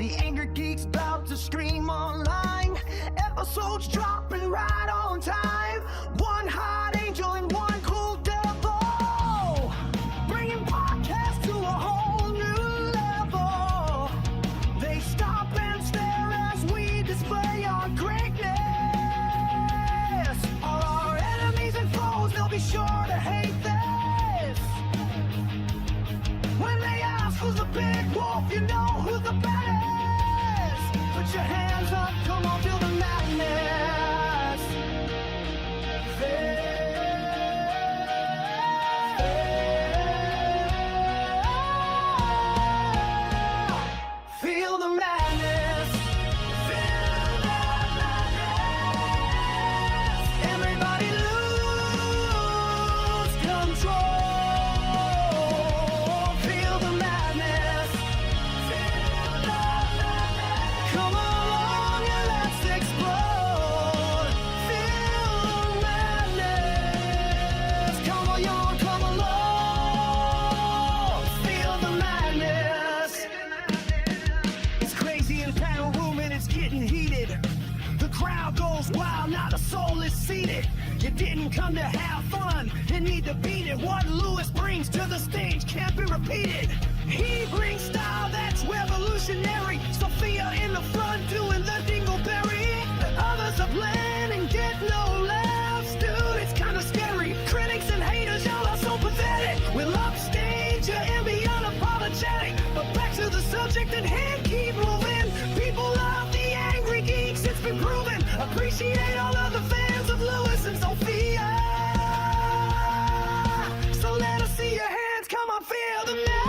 The Angrygeeks about to stream online. Episodes dropping right on time. One hot angel and one cool devil, bringing podcasts to a whole new level. They stop and stare as we display our greatness. All our enemies and foes, they'll be sure to hate this. When they ask who's the big wolf, you know who's the baddest. Put your hands up, come on, feel the madness. Feel the madness. Feel the madness. Everybody lose control. Feel the madness. Feel the madness. Come along and let's explode. Feel the madness. Come on, y'all, come along. Feel the madness. It's crazy in the panel room and it's getting heated. The crowd goes wild, not a soul is seated. You didn't come to have fun, you need to beat it. What Lewis brings to the stage can't be repeated. He brings style that's revolutionary. Sophia in the front doing the dingleberry. Others are playing and get no laughs. Dude, it's kinda scary. Critics and haters, y'all are so pathetic. We'll upstage you and be unapologetic. But back to the subject at hand, keep moving. People love the Angrygeeks, it's been proven. Appreciate all of the fans of Lewis and Sophia. So let us see your hands, come on, feel the madness.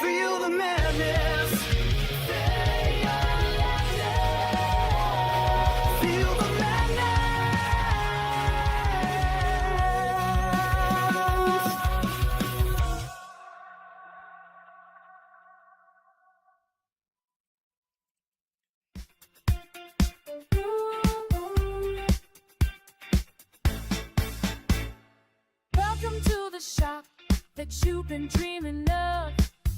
Feel the madness. Feel the madness. Welcome to the shop that you've been dreaming of.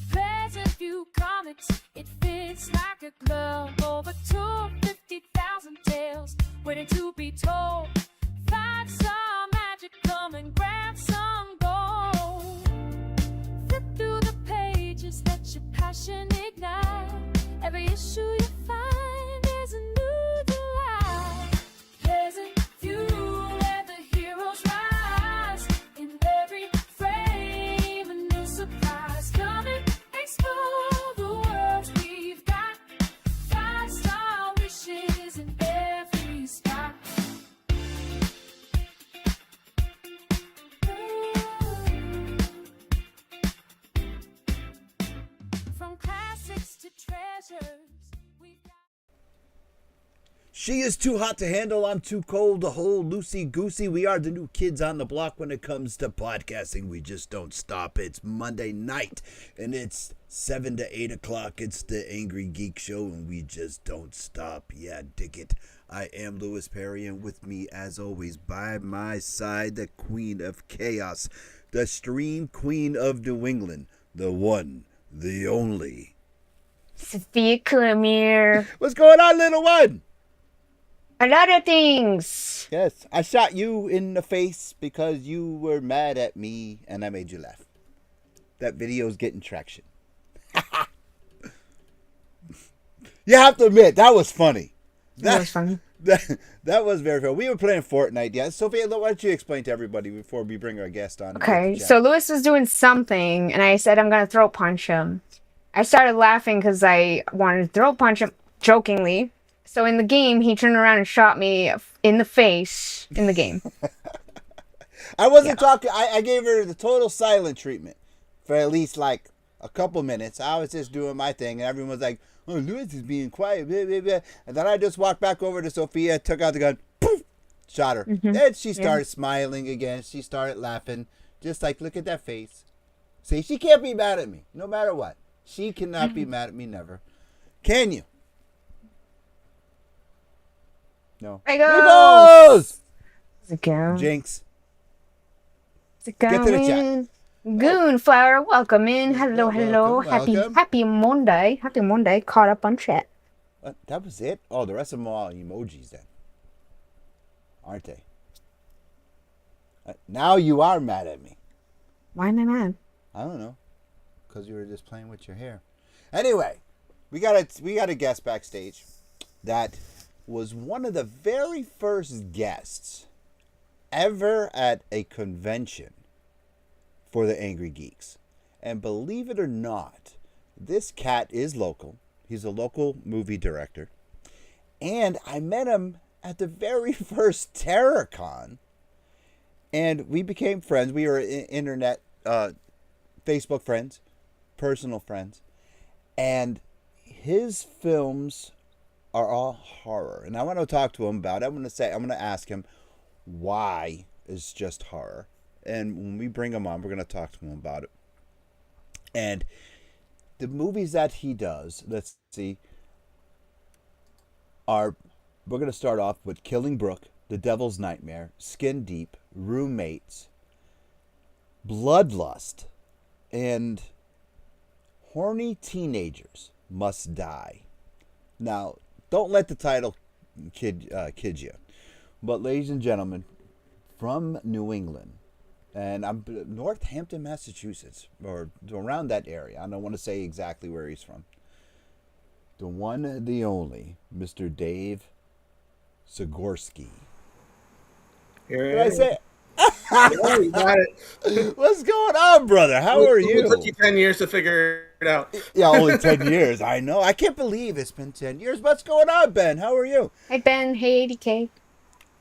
Present View Comics, it fits like a glove. Over 250,000 tales waiting to be told. Find some magic, come and grab some gold. Flip through the pages, let your passion ignite. Every issue you find is a new delight. Present View, where the heroes rise. In every frame, a new surprise. Come and explore the worlds we've got. 5-star wishes in every spot. From classics to treasures, we've got. She is too hot to handle, I'm too cold to hold, loosey-goosey. We are the new kids on the block when it comes to podcasting. We just don't stop. It's Monday night, and it's 7 to 8 o'clock. It's the Angry Geek Show, and we just don't stop. Yeah, dig it. I am Louis Perry, and with me, as always, by my side, the Queen of Chaos, the Stream Queen of New England, the one, the only. Sophia Cormier. What's going on, little one? A lot of things. Yes, I shot you in the face because you were mad at me and I made you laugh. That video's getting traction. You have to admit, that was funny. That was funny. That was very funny. We were playing Fortnite. Yeah, Sophia, why don't you explain to everybody before we bring our guest on? Okay, so Lewis was doing something, and I said I'm going to throat punch him. I started laughing because I wanted to throat punch him jokingly. So in the game, he turned around and shot me in the face in the game. I wasn't talking. I gave her the total silent treatment for at least like a couple minutes. I was just doing my thing, and everyone was like, "Oh, Louis is being quiet." Blah, blah, blah. And then I just walked back over to Sophia, took out the gun, poof, shot her. Then she started smiling again. She started laughing, just like, look at that face. See, she can't be mad at me, no matter what. She cannot be mad at me, never. Can you? No. Regos! How's it going? Jinx. How's it going? Get to the chat. Goonflower, welcome in. Hello, hello. welcome. Happy Monday. Happy Monday. Caught up on chat. What? That was it? Oh, the rest of them are all emojis then. Aren't they? Now you are mad at me. Why am I mad? I don't know. Because you were just playing with your hair. Anyway, we got a guest backstage that was one of the very first guests ever at a convention for the Angrygeeks. And believe it or not, this cat is local. He's a local movie director. And I met him at the very first TerraCon. And we became friends. We were internet, Facebook friends, personal friends. And his films are all horror. And I want to talk to him about it. I'm going to ask him why it's just horror. And when we bring him on, we're going to talk to him about it. And the movies that he does, let's see, we're going to start off with Killing Brooke, The Devil's Nightmare, Skin Deep, Roommates, Bloodlust, and Horny Teenagers Must Die. Now, don't let the title kid you. But ladies and gentlemen, from New England, and I'm Northampton, Massachusetts, or around that area. I don't want to say exactly where he's from. The one, the only, Mr. Dave Sigorsky. Here Did I say it? Yeah, you got it. What's going on, brother? How are you? It took you 10 years to figure it out. Yeah, only 10 years. I know. I can't believe it's been 10 years. What's going on, Ben? How are you? Hey, Ben. Hey, ADK.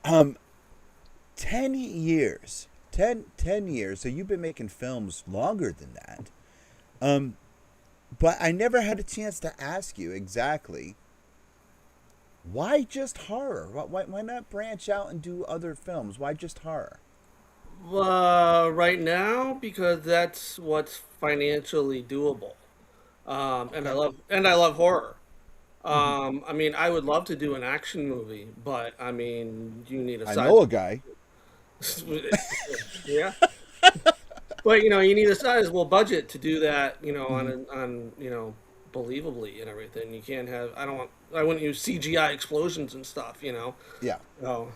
10 years. 10 years. So you've been making films longer than that. But I never had a chance to ask you exactly why just horror? Why not branch out and do other films? Why just horror? Right now, because that's what's financially doable. And I love horror. I mean, I would love to do an action movie, but I mean, you need a I size. know a guy. Yeah. But you need a sizable budget to do that, on believably and everything. You can't have I wouldn't use CGI explosions and stuff, Yeah. So,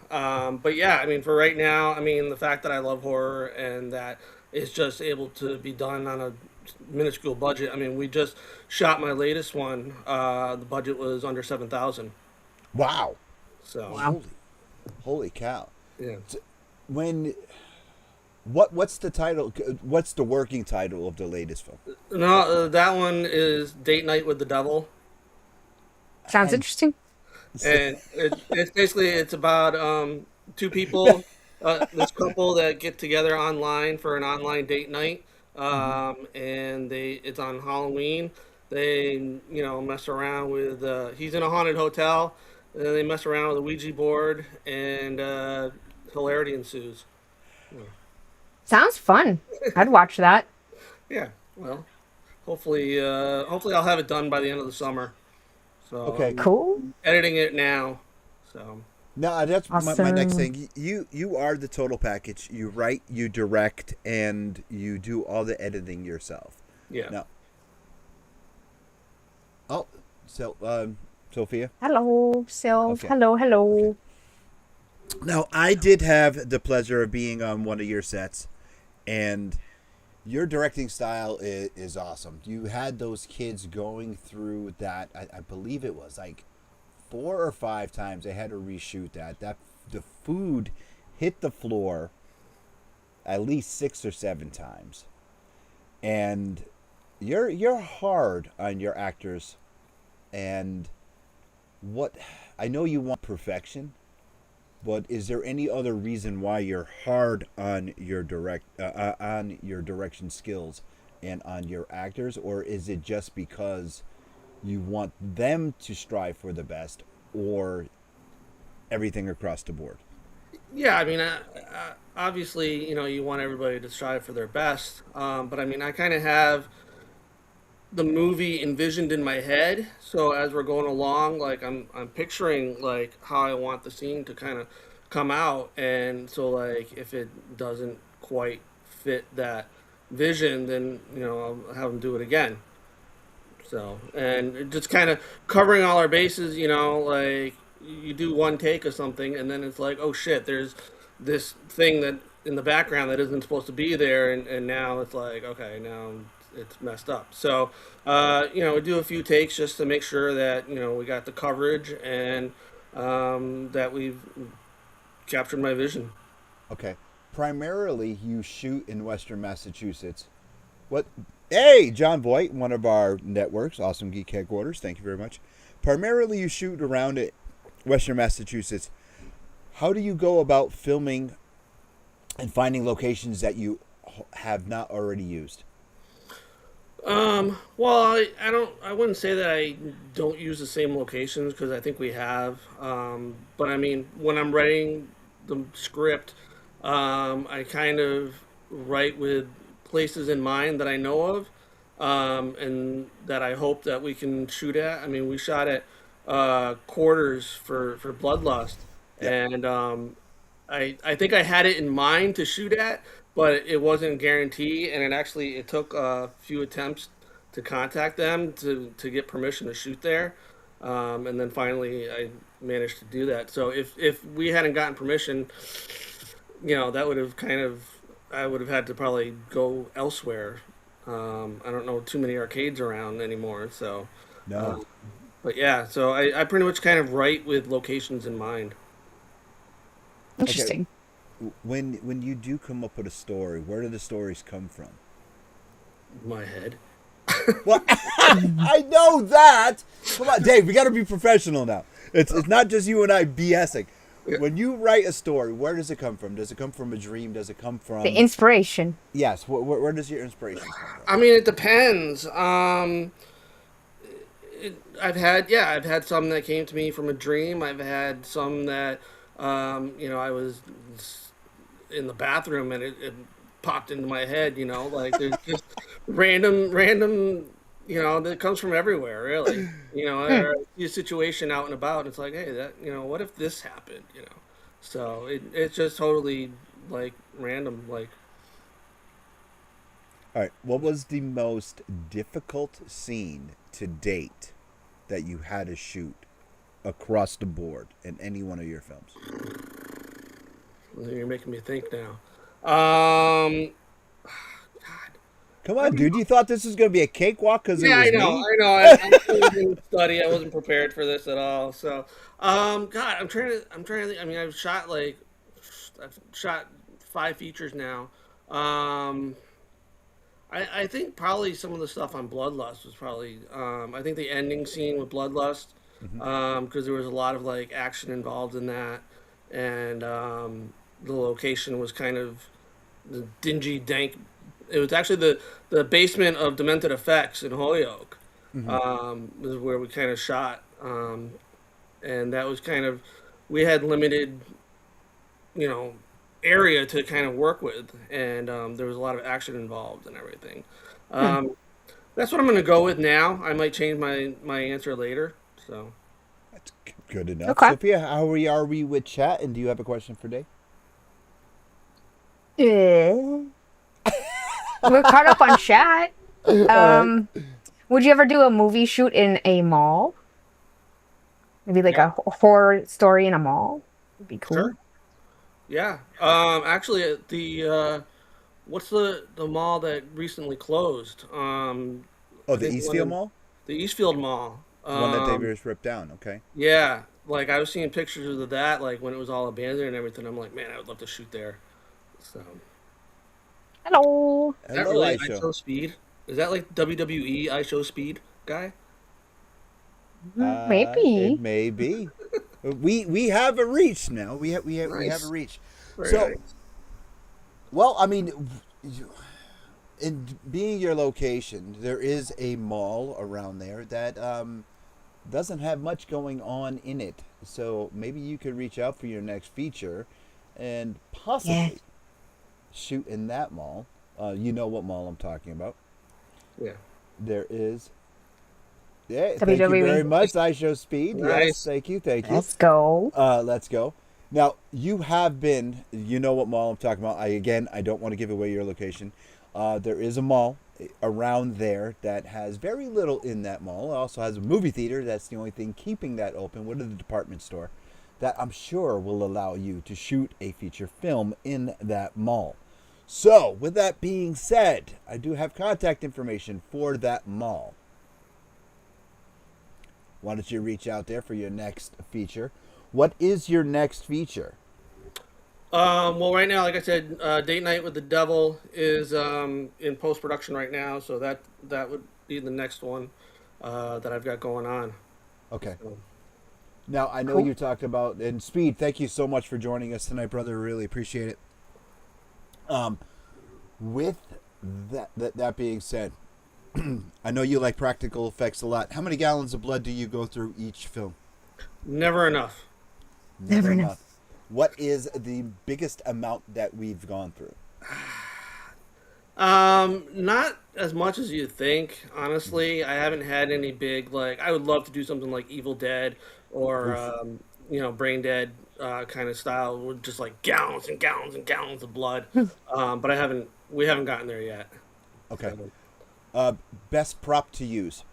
but yeah, I mean, for right now, I mean, the fact that I love horror and that it's just able to be done on a minuscule budget. I mean, we just shot my latest one. The budget was under 7,000. Wow. So, Holy cow. yeah. What's the title? What's the working title of the latest film? No, that one is Date Night with the Devil. Sounds interesting. And it's about two people, this couple that get together online for an online date night, and it's on Halloween. They mess around with he's in a haunted hotel, and then they mess around with a Ouija board, and hilarity ensues. Sounds fun. I'd watch that. Yeah, well, hopefully I'll have it done by the end of the summer. So Okay. I'm Cool. editing it now. So No, that's my Awesome. next thing. You are the total package. You write, you direct, and you do all the editing yourself. yeah. Now, Sophia. Hello, Sylv. Okay. Hello, hello. Now, I did have the pleasure of being on one of your sets, and your directing style is awesome. You had those kids going through that. I believe it was like 4 or 5 times they had to reshoot that. The food hit the floor at least 6 or 7 times, and you're hard on your actors. And what I know you want perfection, but is there any other reason why you're hard on your direction skills and on your actors, or is it just because you want them to strive for the best, or everything across the board? Yeah, I mean, obviously, you want everybody to strive for their best. But I mean, I kind of have the movie envisioned in my head. So as we're going along, like I'm picturing like how I want the scene to kind of come out, and so like if it doesn't quite fit that vision, then I'll have them do it again. So, and just kind of covering all our bases, like you do one take of something, and then it's like, oh shit, there's this thing that in the background that isn't supposed to be there, and now it's like, okay, now it's messed up. So, we do a few takes just to make sure that we got the coverage and that we've captured my vision. Okay. Primarily, you shoot in Western Massachusetts. What? Hey, John Voight, one of our networks, Awesome Geek Headquarters. Thank you very much. Primarily, you shoot around it, Western Massachusetts. How do you go about filming and finding locations that you have not already used? Well, I wouldn't say that I don't use the same locations because I think we have. But I mean, when I'm writing the script, I kind of write with places in mind that I know of, and that I hope that we can shoot at. I mean, we shot at Quarters for Bloodlust, and I think I had it in mind to shoot at, but it wasn't a guarantee, and it took a few attempts to contact them to get permission to shoot there, and then finally I managed to do that. So if we hadn't gotten permission, that would have I would have had to probably go elsewhere. I don't know too many arcades around anymore, so No. but yeah, so I pretty much kind of write with locations in mind. Interesting. When you do come up with a story, where do the stories come from? My head. Well, I know that. Come on, Dave. We got to be professional now. It's not just you and I BSing. When you write a story, where does it come from? Does it come from a dream? Does it come from The inspiration. Yes. Where does your inspiration come from? I mean, it depends. I've had some that came to me from a dream. I've had some that, I was in the bathroom and it popped into my head. Like there's just random, that comes from everywhere, really. Or I see a situation out and about, and it's like, hey, that, what if this happened? So it's just totally like random, like. All right. What was the most difficult scene to date that you had to shoot across the board in any one of your films? You're making me think now. God. Come on, dude. You thought this was going to be a cakewalk because Yeah, it was I know. me? I know. I didn't study. I wasn't prepared for this at all. So, God, I'm trying to. Think. I mean, I've shot 5 features now. I think probably some of the stuff on Bloodlust was probably. I think the ending scene with Bloodlust, because there was a lot of like action involved in that, and the location was kind of the dingy, dank. It was actually the basement of Demented Effects in Holyoke. Is where we kind of shot, and that was kind of, we had limited, area to kind of work with, and there was a lot of action involved and everything. That's what I'm going to go with now. I might change my answer later. So That's good enough. Okay. Sophia, how are we with chat? And do you have a question for Dave? We're caught up on chat. Would you ever do a movie shoot in a mall? Maybe like a horror story in a mall? Would be cool. Sure. Yeah. Actually, what's the mall that recently closed? Oh, I the think Eastfield Mall? The Eastfield Mall. The one that David just ripped down, okay. Yeah, like I was seeing pictures of that, like when it was all abandoned and everything. I'm like, man, I would love to shoot there. So. Hello. Is that really ISO Speed? Is that like WWE ISO Speed guy? Maybe. It may be. We have a reach now. We have a Nice. reach. Very So, nice. well, I mean, in being your location, there is a mall around there that doesn't have much going on in it. So maybe you could reach out for your next feature, and Yeah. possibly shoot in that mall. You know what mall I'm talking about. Yeah. There is. Yeah, thank you WWE. very much. I show speed. Yes, Nice. thank you, thank you. Let's go. Let's go. Now you have been. You know what mall I'm talking about. I don't want to give away your location. There is a mall around there that has very little in that mall. It also has a movie theater. That's the only thing keeping that open. What is the department store? That I'm sure will allow you to shoot a feature film in that mall. So, with that being said, I do have contact information for that mall. Why don't you reach out there for your next feature? What is your next feature? Well, right now, like I said, Date Night with the Devil is in post production right now, so that would be the next one that I've got going on. Okay. So, Now, I know Cool. you talked about, and Speed, thank you so much for joining us tonight, brother. Really appreciate it. With that being said, I know you like practical effects a lot. How many gallons of blood do you go through each film? never enough. Never enough. What is the biggest amount that we've gone through? Not as much as you think. Honestly, I haven't had any big like. I would love to do something like Evil Dead or Brain Dead kind of style, with just like gallons and gallons and gallons of blood. But I haven't. We haven't gotten there yet. Okay. So, Best prop to use?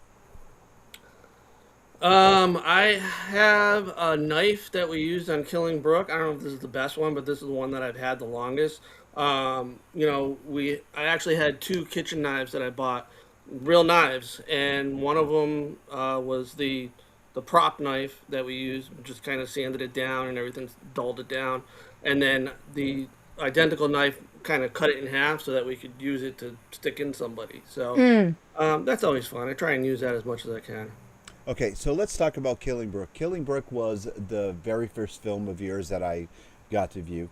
I have a knife that we used on Killing Brooke. I don't know if this is the best one, but this is the one that I've had the longest. I actually had two kitchen knives that I bought, real knives, and one of them was the prop knife that we used, just kind of sanded it down and everything, dulled it down, and then the identical knife kind of cut it in half so that we could use it to stick in somebody. So that's always fun. I try and use that as much as I can. Okay, so let's talk about Killing Brooke. Killing Brooke was the very first film of yours that I got to view.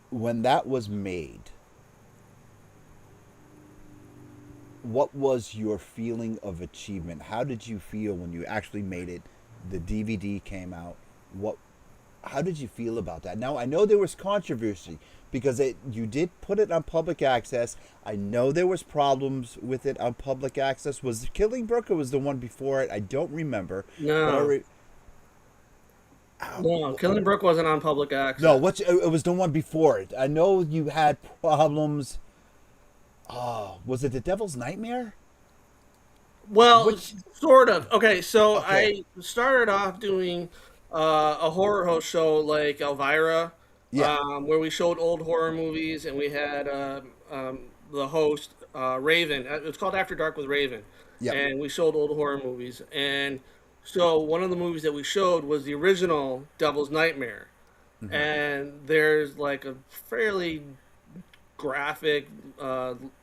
When that was made, what was your feeling of achievement? How did you feel when you actually made it? The DVD came out. How did you feel about that? Now, I know there was controversy because you did put it on public access. I know there was problems with it on public access. Was Killing Brooke or was the one before it? I don't remember. No. No, Killing Brooke wasn't on public access. No, it was the one before it. I know you had problems. Oh, was it The Devil's Nightmare? Well, sort of. Okay, so Okay. I started off doing a horror host show like Elvira, Yeah. where we showed old horror movies, and we had the host Raven. It's called After Dark with Raven, Yep. and we showed old horror movies. And so one of the movies that we showed was the original Devil's Nightmare, and there's like a fairly graphic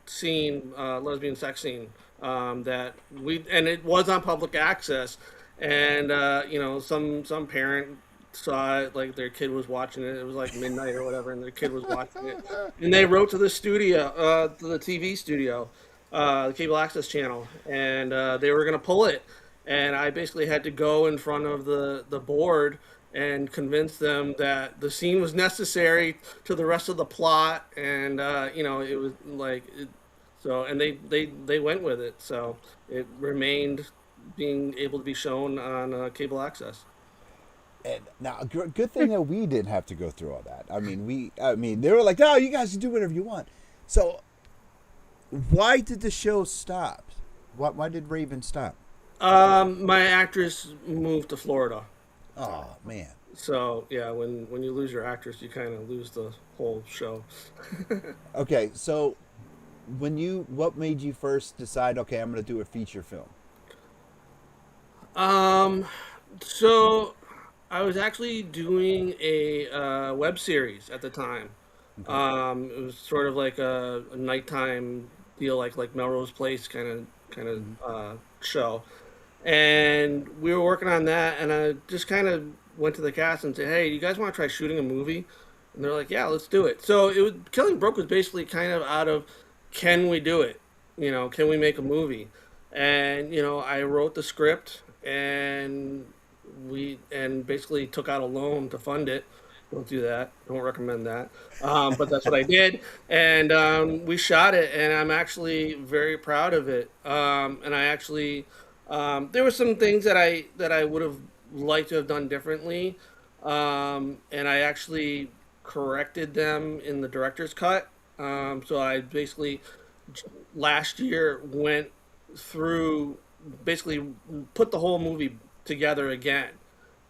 scene, lesbian sex scene, and it was on public access, and some parent saw it, like their kid was watching it. It was like midnight or whatever, and their kid was watching it, and they wrote to the studio, to the TV studio, the cable access channel, and they were gonna pull it, and I basically had to go in front of the board and convince them that the scene was necessary to the rest of the plot, and it was like so, and they went with it, so it remained being able to be shown on cable access. And now, good thing that we didn't have to go through all that. I mean, they were like, "Oh, you guys can do whatever you want." So, why did the show stop? Why did Raven stop? My actress moved to Florida. Oh man. So yeah, when you lose your actress, you kind of lose the whole show. Okay, so what made you first decide? Okay, I'm going to do a feature film. So I was actually doing a web series at the time. It was sort of like a nighttime deal, like Melrose Place kind of show. and we were working on that, and I just kind of went to the cast and said, "Hey, you guys want to try shooting a movie?" And they're like, "Yeah, let's do it." So it was Killing Brooke was basically kind of out of, can we do it? Can we make a movie? And I wrote the script, and basically took out a loan to fund it. Don't do that. Don't recommend that. But that's what I did, and we shot it, and I'm actually very proud of it. And I actually, there were some things that I would have liked to have done differently, and I actually corrected them in the director's cut. So I basically last year went through, basically put the whole movie together again,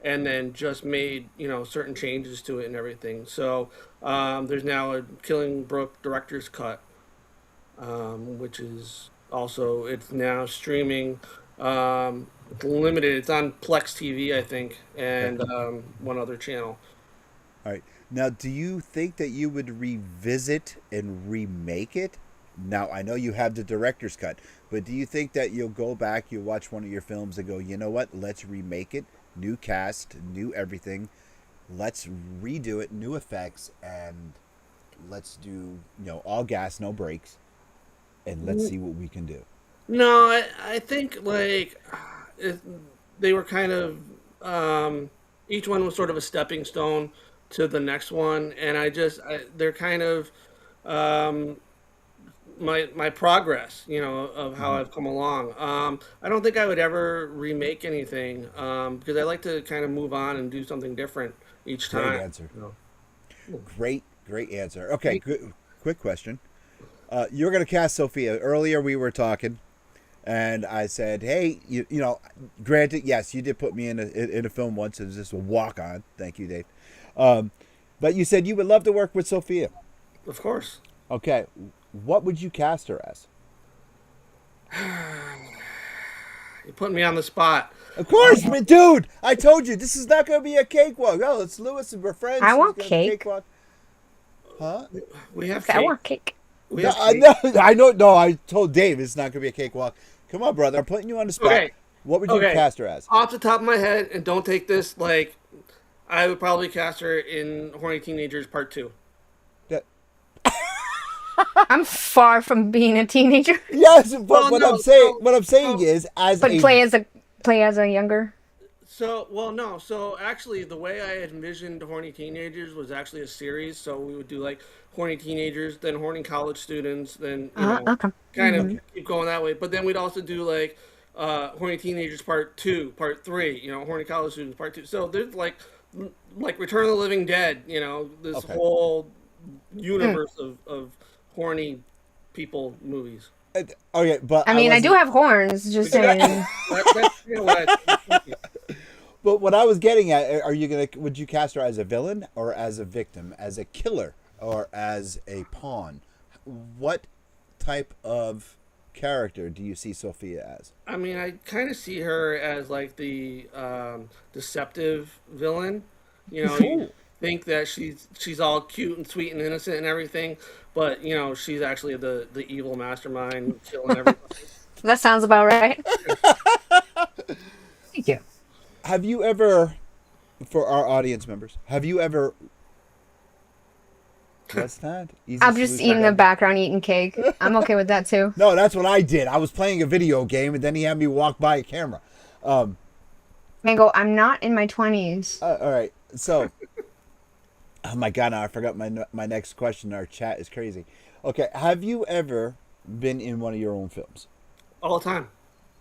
and then just made certain changes to it and everything. So there's now a Killing Brooke director's cut, which is also, it's now streaming. It's limited. It's on Plex TV, I think, and one other channel. All right. Now, do you think that you would revisit and remake it? Now, I know you have the director's cut, but do you think that you'll go back, you'll watch one of your films and go, you know what, let's remake it, new cast, new everything, let's redo it, new effects, and let's do, all gas, no brakes, and let's see what we can do? No, I think it, they were kind of, each one was sort of a stepping stone to the next one, and they're kind of, my progress, of how I've come along. I don't think I would ever remake anything, because I like to kind of move on and do something different each time. Great answer. Great answer. Okay, good. Quick question. You're going to cast Sophia. Earlier we were talking, and I said, hey, granted, yes, you did put me in a film once. It was just a walk-on. Thank you, Dave. But you said you would love to work with Sophia. Of course. Okay. What would you cast her as? You put me on the spot. Of course, dude. I told you this is not going to be a cakewalk. Oh, it's Lewis and we're friends. I want It's gonna be a cake. cakewalk. Huh? We have I cake. want cake. We No, have I cake. know. I know. No, I told Dave it's not going to be a cakewalk. Come on, brother. I'm putting you on the spot. Okay. What would you Okay. cast her as? Off the top of my head, and don't take this I would probably cast her in Horny Teenagers Part 2. That- I'm far from being a teenager, Yes, but Well, what no, I'm saying, so- what I'm saying is, as but a play as a younger. So, well, no. So, actually, the way I envisioned Horny Teenagers was actually a series. So, we would do Horny Teenagers, then Horny College Students, then, Okay. kind of keep going that way. But then we'd also do, Horny Teenagers Part 2, Part 3, Horny College Students Part 2. So, there's, Return of the Living Dead, this Okay. whole universe of horny people movies. okay, but I mean, I do wasn't- have horns. Just saying. That's what I But what I was getting at, would you cast her as a villain or as a victim, as a killer or as a pawn? What type of character do you see Sophia as? I mean, I kind of see her as the deceptive villain. You think that she's all cute and sweet and innocent and everything, but she's actually the evil mastermind killing everybody. That sounds about right. Thank you. Have you ever, for our audience members, what's that? Easy I'm just solution. eating in the background, eating cake. I'm okay with that too. No, that's what I did. I was playing a video game, and then he had me walk by a camera. Mango, I'm not in my 20s. All right, so, oh my God, now I forgot my next question. Our chat is crazy. Okay, have you ever been in one of your own films? All the time.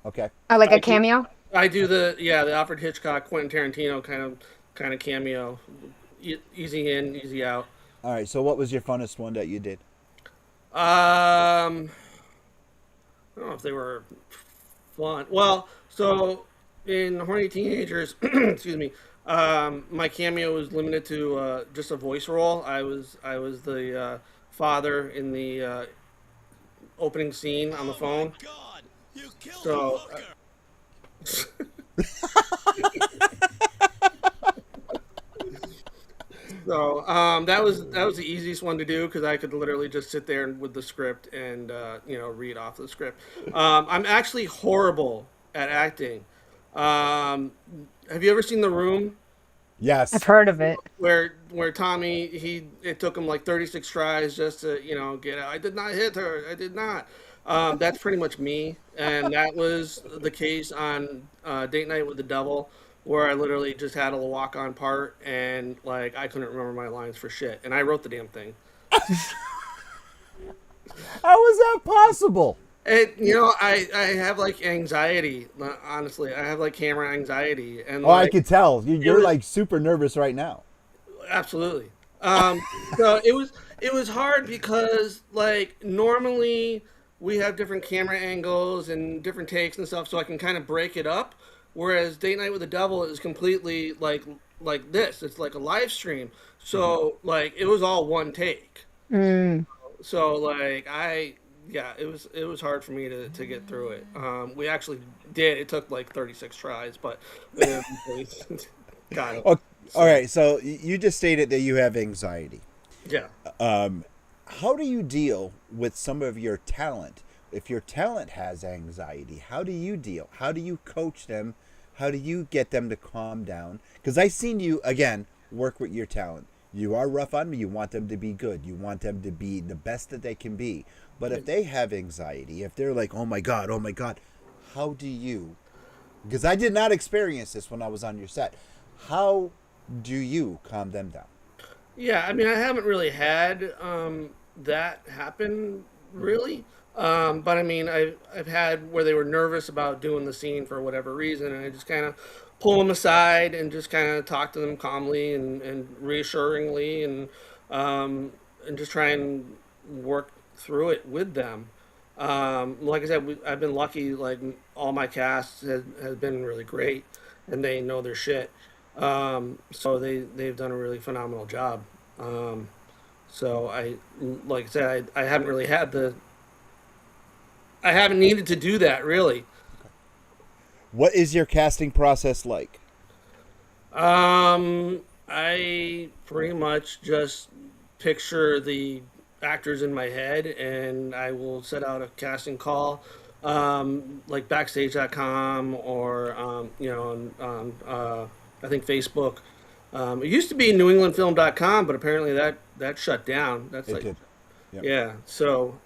Okay. Like a cameo? I do the Alfred Hitchcock, Quentin Tarantino kind of cameo, easy in, easy out. All right. So, what was your funnest one that you did? I don't know if they were fun. Well, so in Horny Teenagers, excuse me, my cameo was limited to just a voice role. I was the father in the opening scene on the phone. God, you killed So. So that was the easiest one to do because I could literally just sit there with the script and read off the script. I'm actually horrible at acting. Have you ever seen The Room? Yes. I've heard of it. Where Tommy, it took him like 36 tries just to get out. I did not hit her. I did not. That's pretty much me, and that was the case on Date Night with the Devil, where I literally just had a walk on part, and like I couldn't remember my lines for shit, and I wrote the damn thing. How is that possible? I have like anxiety. Honestly, I have like camera anxiety, and Oh, I like, could tell. You're was- like super nervous right now. absolutely. So it was hard because like normally we have different camera angles and different takes and stuff, so I can kind of break it up. Whereas Date Night with the Devil is completely like this. It's like a live stream. So like it was all one take. Mm. So like yeah, it was hard for me to get through it. We actually did. It took like 36 tries, but got it. Oh, all right. So you just stated that you have anxiety. Yeah. How do you deal with some of your talent? If your talent has anxiety, how do you deal? How do you coach them? How do you get them to calm down? Because I've seen you, again, work with your talent. You are rough on me. You want them to be good. You want them to be the best that they can be. But if they have anxiety, if they're like, oh my God, how do you? Because I did not experience this when I was on your set. How do you calm them down? Yeah, I mean, I haven't really had that happen really, but I mean, I've had where they were nervous about doing the scene for whatever reason, and I just kind of pull them aside and just kind of talk to them calmly and reassuringly, and just try and work through it with them. Like I said, I've been lucky. Like all my cast has been really great, and they know their shit. So they've done a really phenomenal job. So like I said, I haven't really I haven't needed to do that really. What is your casting process like? I pretty much just picture the actors in my head, and I will set out a casting call, like backstage.com or I think Facebook. It used to be newenglandfilm.com, but apparently that shut down. That's It like did. Yep. yeah. So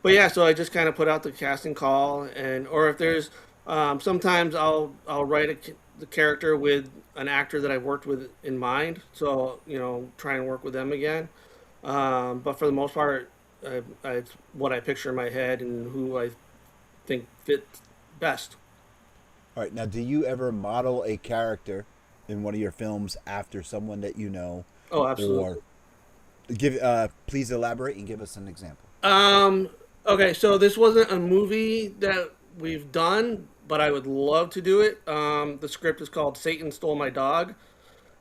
but yeah, so I just kind of put out the casting call, or if there's sometimes I'll write the character with an actor that I've worked with in mind, so try and work with them again. But for the most part, it's what I picture in my head and who I think fits best. All right. Now, do you ever model a character in one of your films after someone that you know? Oh, absolutely. Or please elaborate and give us an example. Okay, so this wasn't a movie that we've done, but I would love to do it. The script is called Satan Stole My Dog,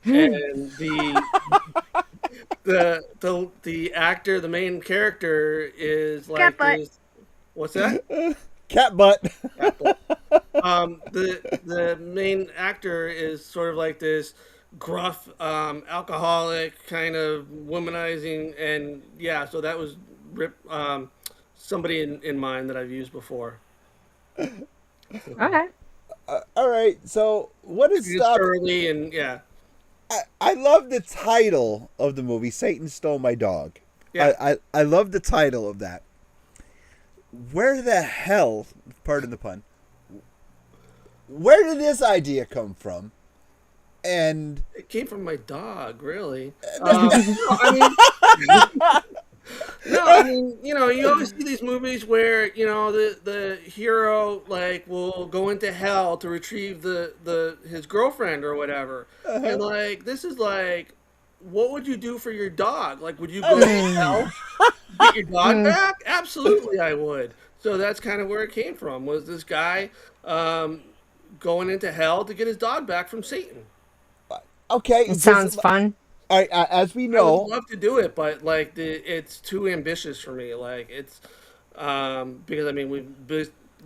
and the actor, the main character, is like Cat butt. this. What's that? Cat butt. The main actor is sort of like this gruff, alcoholic, kind of womanizing, and yeah, so that was somebody in mind that I've used before. Okay. All right. So, what is Used stop? early and yeah. I love the title of the movie. Satan Stole My Dog. Yeah. I love the title of that. Where the hell, pardon the pun, where did this idea come from? And It came from my dog, really. No, I mean, you always see these movies where the hero like will go into hell to retrieve his girlfriend or whatever, and like this is like, what would you do for your dog? Like, would you go to hell to get your dog back? Absolutely, I would. So that's kind of where it came from. Was this guy going into hell to get his dog back from Satan? okay, It sounds fun. All right, as we I know, would love to do it, but like it's too ambitious for me. Like it's because I mean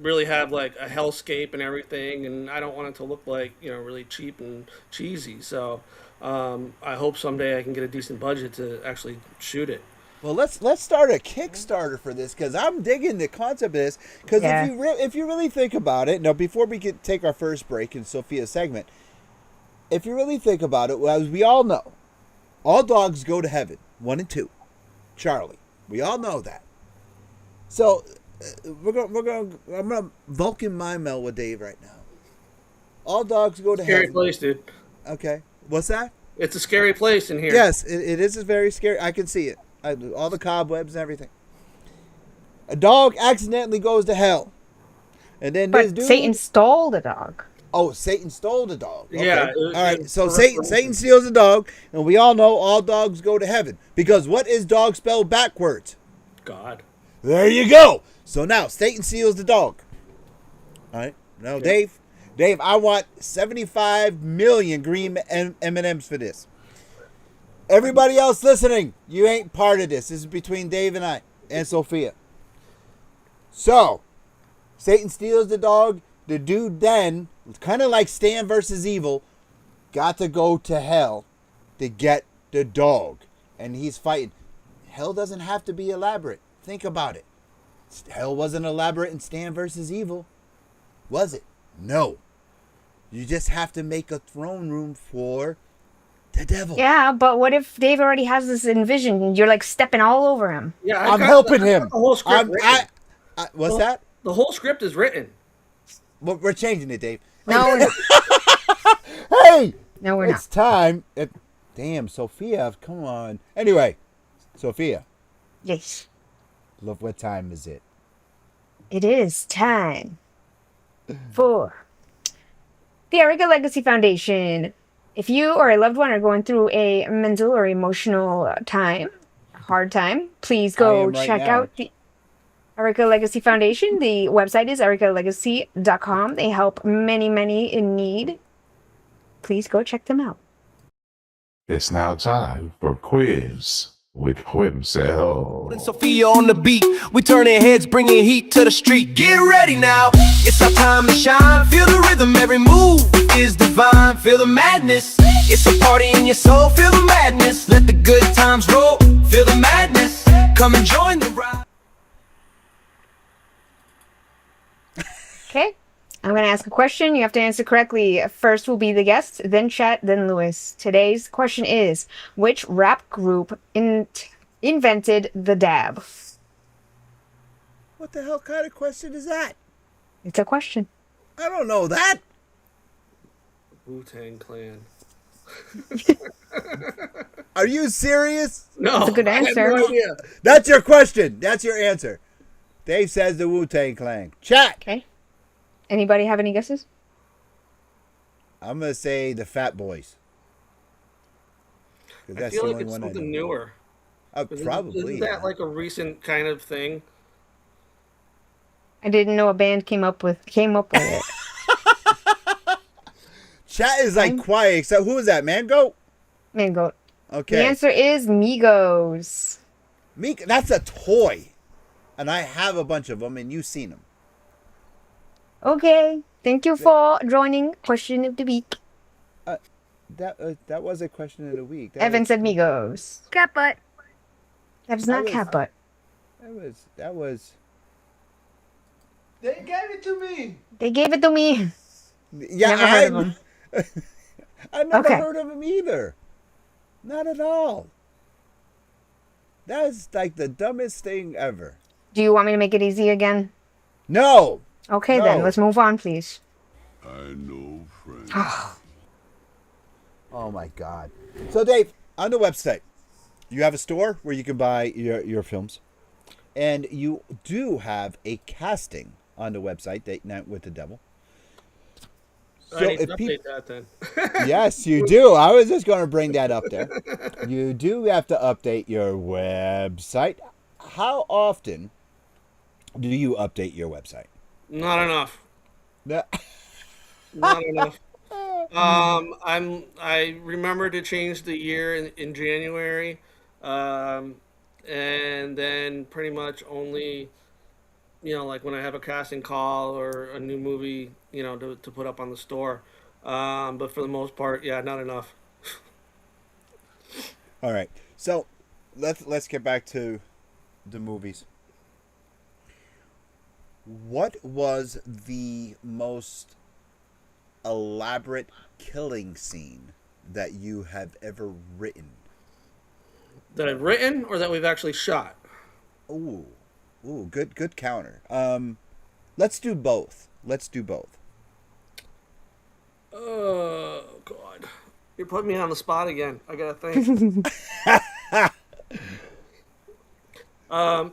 really have like a hellscape and everything, and I don't want it to look like really cheap and cheesy. So I hope someday I can get a decent budget to actually shoot it. Well, let's start a Kickstarter for this because I'm digging the concept of this. Because Yeah. if you really think about it, now before we take our first break in Sophia's segment, if you really think about it, well, as we all know, all dogs go to heaven. 1 and 2, Charlie. We all know that. So I'm gonna Vulcan mind meld with Dave right now. All dogs go to Scary heaven. place, dude. Okay, what's that? It's a scary place in here. Yes, it is very scary. I can see it. All the cobwebs and everything. A dog accidentally goes to hell. And then this But dude... Satan stole the dog. Oh, Satan stole the dog. Okay. Yeah, All right, so for Satan steals the dog, and we all know all dogs go to heaven. Because what is dog spelled backwards? God. There you go. So now, Satan steals the dog. All right. Now, Dave, I want 75 million green M&Ms for this. Everybody else listening, you ain't part of this. This is between Dave and I and Sophia. So, Satan steals the dog. The dude then, kind of like Stan versus Evil, got to go to hell to get the dog. And he's fighting. Hell doesn't have to be elaborate. Think about it. Hell wasn't elaborate in Stan versus Evil. Was it? No. You just have to make a throne room for the devil. Yeah, but what if Dave already has this envisioned and you're like stepping all over him? Yeah, I'm helping I've him. got the whole script written. What's that? The whole script is written. Well, we're changing it, Dave. No, we're not. Hey! No, we're It's time. Damn, Sophia, come on. Anyway, Sophia, Yes. look, what time is it? It is time for the Erica Legacy Foundation. If you or a loved one are going through a mental or emotional hard time, please I go am right check now. out the Erica Legacy Foundation. The website is ericalegacy.com. They help many, many in need. Please go check them out. It's now time for Quiz with Quimsel. And Sophia on the beat, we turning heads, bringing heat to the street. Get ready now, it's our time to shine. Feel the rhythm, every move is divine. Feel the madness, it's a party in your soul. Feel the madness, let the good times roll. Feel the madness, come and join the ride. Okay, I'm going to ask a question. You have to answer correctly. First will be the guest, then chat, then Lewis. Today's question is, which rap group invented the dab? What the hell kind of question is that? It's a question. I don't know that. Wu-Tang Clan. Are you serious? No, That's a good I have answer. no idea. That's your question. That's your answer. Dave says the Wu-Tang Clan. Chat. Okay. Anybody have any guesses? I'm going to say the Fat Boys. 'Cause I that's feel the like only it's one I something know. newer. Probably. Isn't that yeah. like a recent kind of thing? I didn't know a band came up with it. Chat is like quiet. Except who is that? Mango? Mango. Okay. The answer is Migos. Meek, that's a toy. And I have a bunch of them, and you've seen them. Okay. Thank you for joining Question of the Week. That was a question of the week. That Evan was, said Migos. Cat butt. That is not was- cat butt. That was. They gave it to me. They gave it to me. Yeah, Never heard of them. I never Okay. heard of him either. Not at all. That's like the dumbest thing ever. Do you want me to make it easy again? No. Okay, No. then. Let's move on, please. I know, friend. Oh my God. So Dave, on the website, you have a store where you can buy your films, and you do have a casting on the website, Date Night with the Devil. I need to update that then. Yes, you do. I was just going to bring that up there. You do have to update your website. How often do you update your website? Not enough. No- Not enough. I remember to change the year in January, and then pretty much only, like when I have a casting call or a new movie, to put up on the store. But for the most part, yeah, not enough. All right. So let's get back to the movies. What was the most elaborate killing scene that you have ever written? That I've written or that we've actually shot? Ooh, good counter. Let's do both. Oh God, you're putting me on the spot again. I gotta think.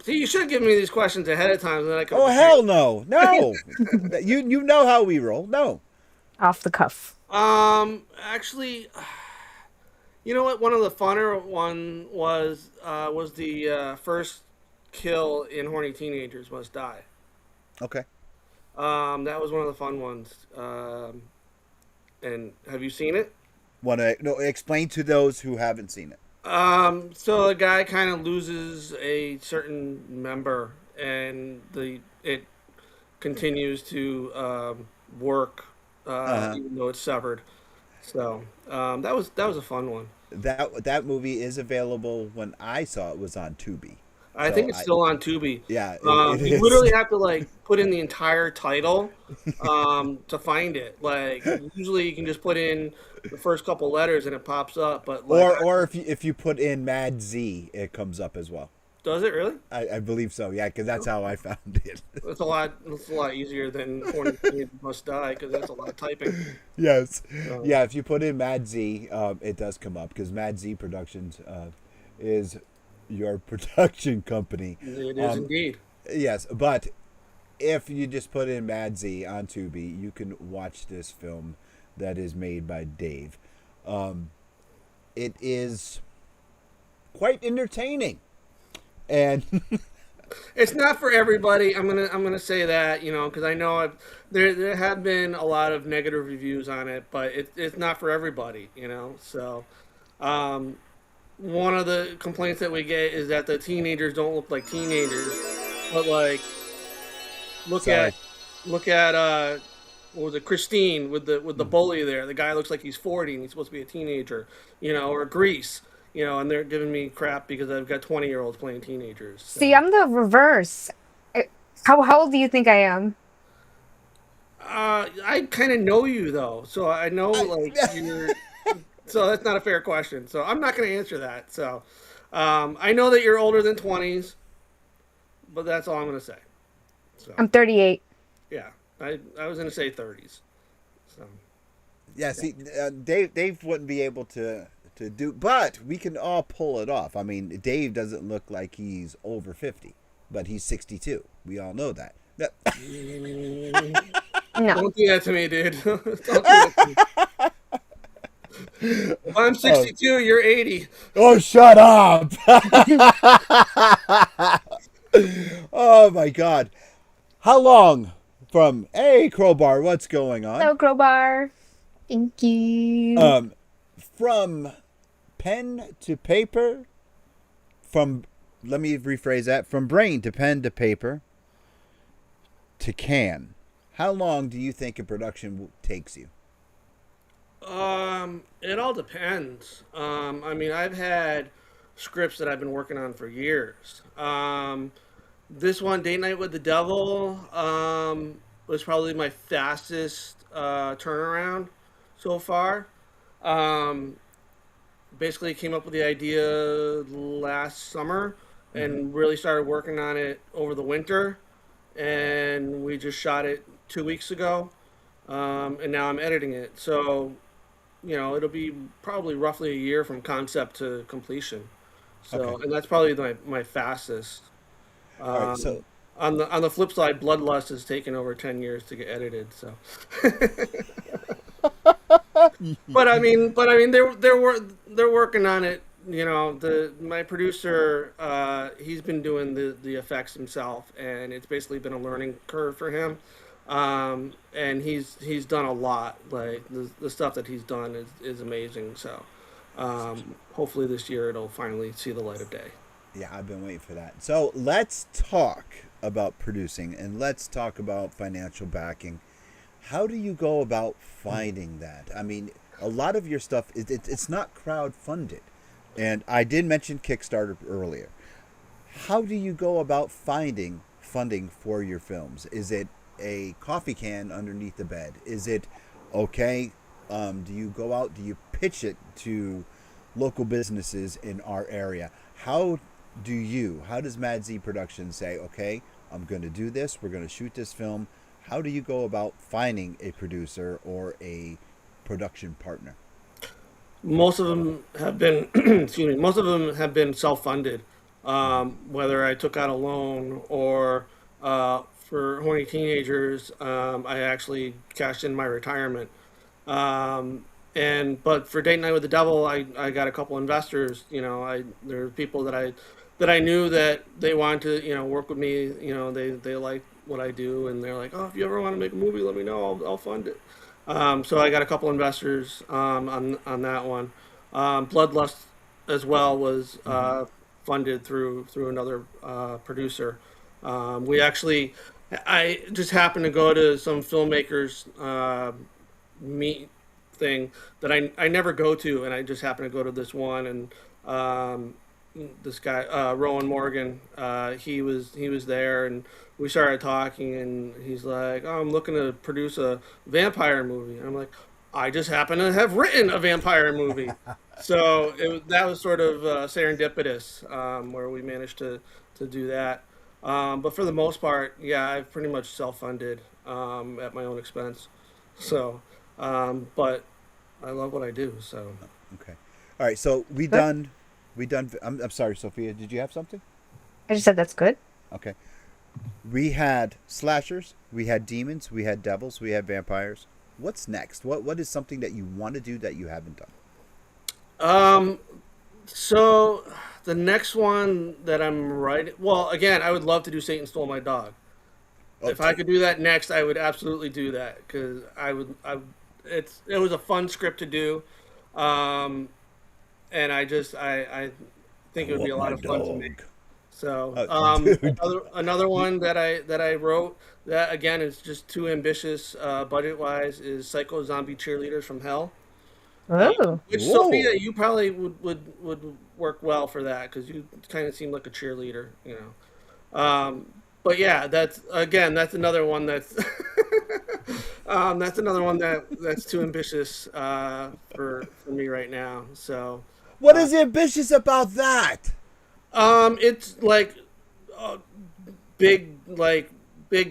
See, you should have given me these questions ahead of time, so that I could. Oh hell no. You know how we roll. No. Off the cuff. Actually, you know what? One of the funner one was the first kill in Horny Teenagers Must Die. Okay. That was one of the fun ones. And have you seen it? Explain to those who haven't seen it. So a guy kind of loses a certain member, and it continues to work even though it's severed. So that was a fun one. That movie is available. When I saw it was on Tubi. I think it's still on Tubi. Yeah, it you is. literally have to like put in the entire title to find it. Like usually you can just put in the first couple letters and it pops up. But like, or if you put in Mad Z, it comes up as well. Does it really? I believe so. Yeah, because that's how I found it. It's a lot easier than Horny Teenagers Must Die because that's a lot of typing. Yes. Yeah, if you put in Mad Z, it does come up because Mad Z Productions is your production company. It is indeed. Yes, but if you just put in Mad Z on Tubi, you can watch this film that is made by Dave. It is quite entertaining, and it's not for everybody. I'm gonna say that, because I know there have been a lot of negative reviews on it, but it's not for everybody, So, one of the complaints that we get is that the teenagers don't look like teenagers, but like look at what was it, Christine with the bully there. The guy looks like he's 40 and he's supposed to be a teenager, or Grease. And they're giving me crap because I've got 20-year-olds playing teenagers. So. See, I'm the reverse. How old do you think I am? I kind of know you though, so I know like you're. So that's not a fair question. So I'm not going to answer that. So I know that you're older than 20s, but that's all I'm going to say. So I'm 38. yeah, I was going to say 30s. So yeah, see, Dave wouldn't be able to do, but we can all pull it off. I mean, Dave doesn't look like he's over 50, but he's 62. We all know that. No. Don't do that to me, dude. Don't do that to me. If I'm 62, you're 80. Oh, shut up! Oh my God! How long from Crowbar? What's going on? Hello, Crowbar. Thank you. From pen to paper. Let me rephrase that. From brain to pen to paper to can. How long do you think a production takes you? It all depends. I mean, I've had scripts that I've been working on for years. This one, Date Night with the Devil, was probably my fastest turnaround so far. Basically came up with the idea last summer and really started working on it over the winter. And we just shot it 2 weeks ago. And now I'm editing it. So, it'll be probably roughly a year from concept to completion. So, Okay. and that's probably my fastest. All right, so On the flip side, Bloodlust has taken over 10 years to get edited. So, but I mean, they're working on it. My producer, he's been doing the effects himself, and it's basically been a learning curve for him. And he's done a lot. Like the stuff that he's done is amazing. So, hopefully this year it'll finally see the light of day. yeah, I've been waiting for that. So let's talk about producing and let's talk about financial backing. How do you go about finding that? I mean, a lot of your stuff it's not crowdfunded, And I did mention Kickstarter earlier. How do you go about finding funding for your films? Is it a coffee can underneath the bed? Is it okay? Do you go out? Do you pitch it to local businesses in our area? How does Mad Z Productions say, okay, I'm going to do this. We're going to shoot this film. How do you go about finding a producer or a production partner? Most of them have been, excuse me, most of them have been self-funded. Whether I took out a loan or for Horny Teenagers, I actually cashed in my retirement. But for Date Night with the Devil, I got a couple investors. There were people that I knew that they wanted to work with me. They like what I do, and they're like, oh, if you ever want to make a movie, let me know. I'll fund it. So I got a couple investors on that one. Bloodlust as well was funded through another producer. I just happened to go to some filmmakers meet thing that I never go to, and I just happened to go to this one, and this guy Rowan Morgan, he was there, and we started talking, and he's like, oh, I'm looking to produce a vampire movie, and I'm like, I just happen to have written a vampire movie. So that was sort of serendipitous, where we managed to do that. But for the most part, yeah, I've pretty much self-funded at my own expense. So, but I love what I do. So. Okay. All right. So we done. I'm sorry, Sophia. Did you have something? I just said that's good. Okay. We had slashers. We had demons. We had devils. We had vampires. What's next? What is something that you want to do that you haven't done? So the next one that I'm writing, well, again, I would love to do Satan Stole My Dog. Okay. If I could do that next, I would absolutely do that, because it was a fun script to do, and I think it would be a lot of fun to make. So another one that I wrote that again is just too ambitious budget wise is Psycho Zombie Cheerleaders from Hell. Oh. Which Whoa. Sophia, you probably would work well for that, because you kind of seem like a cheerleader, But yeah, that's another one that's that's too ambitious for me right now. So what is ambitious about that? It's like big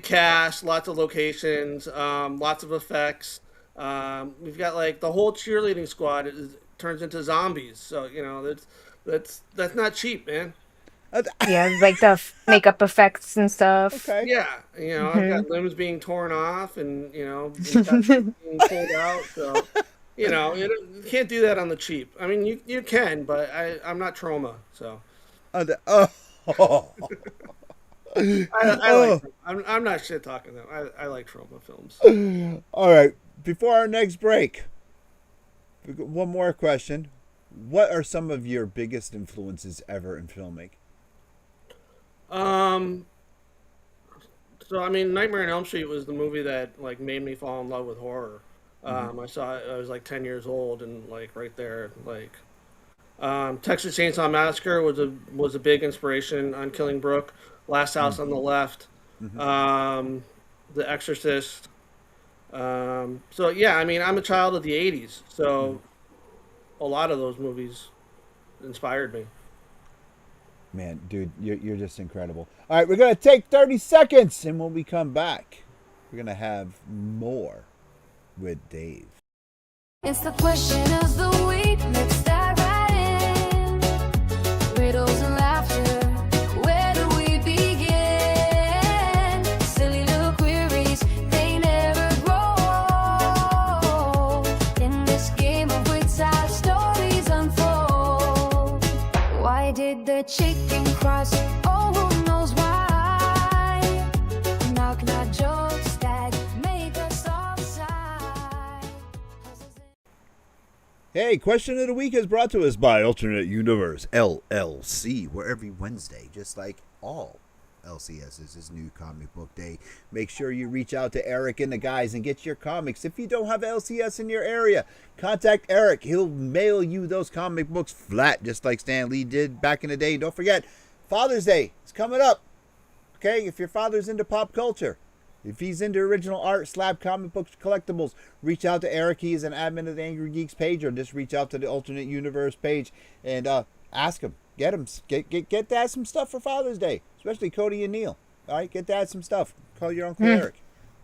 cast, lots of locations, lots of effects. We've got like the whole cheerleading squad turns into zombies, so that's not cheap, man. Yeah, like the makeup effects and stuff. Okay. Yeah, I've got limbs being torn off, and being pulled out. So you can't do that on the cheap. I mean, you can, but I'm not trauma, so. I like them. I'm not shit talking them. I like trauma films. All right. Before our next break, one more question. What are some of your biggest influences ever in filmmaking? So I mean, Nightmare on Elm Street was the movie that like made me fall in love with horror. I saw it. I was like 10 years old, and like right there, like Texas Chainsaw Massacre was a big inspiration on Killing Brooke. Last House on the Left, The Exorcist. So yeah, I mean, I'm a child of the 80s, so a lot of those movies inspired me. Man, dude, you're just incredible. All right, we're going to take 30 seconds, and when we come back, we're going to have more with Dave. It's the question of the week. Let's dive right in. Riddles and laughter. Where do we begin? Silly little queries, they never grow. In this game of wits, our stories unfold. Why did the chicken cross? Oh, who knows why? Knock, knock jokes that make us all sigh. Hey, question of the week is brought to us by Alternate Universe LLC. We're every Wednesday, just like all LCS is his new comic book day. Make sure you reach out to Eric and the guys and get your comics. If you don't have LCS in your area, contact Eric. He'll mail you those comic books flat, just like Stan Lee did back in the day. Don't forget, Father's Day is coming up. Okay, if your father's into pop culture, if he's into original art, slab comic books, collectibles, reach out to Eric. He is an admin of the Angrygeeks page, or just reach out to the alternate universe page and ask him. Get Dad some stuff for Father's Day, especially Cody and Neil. All right, get Dad some stuff. Call your Uncle Eric.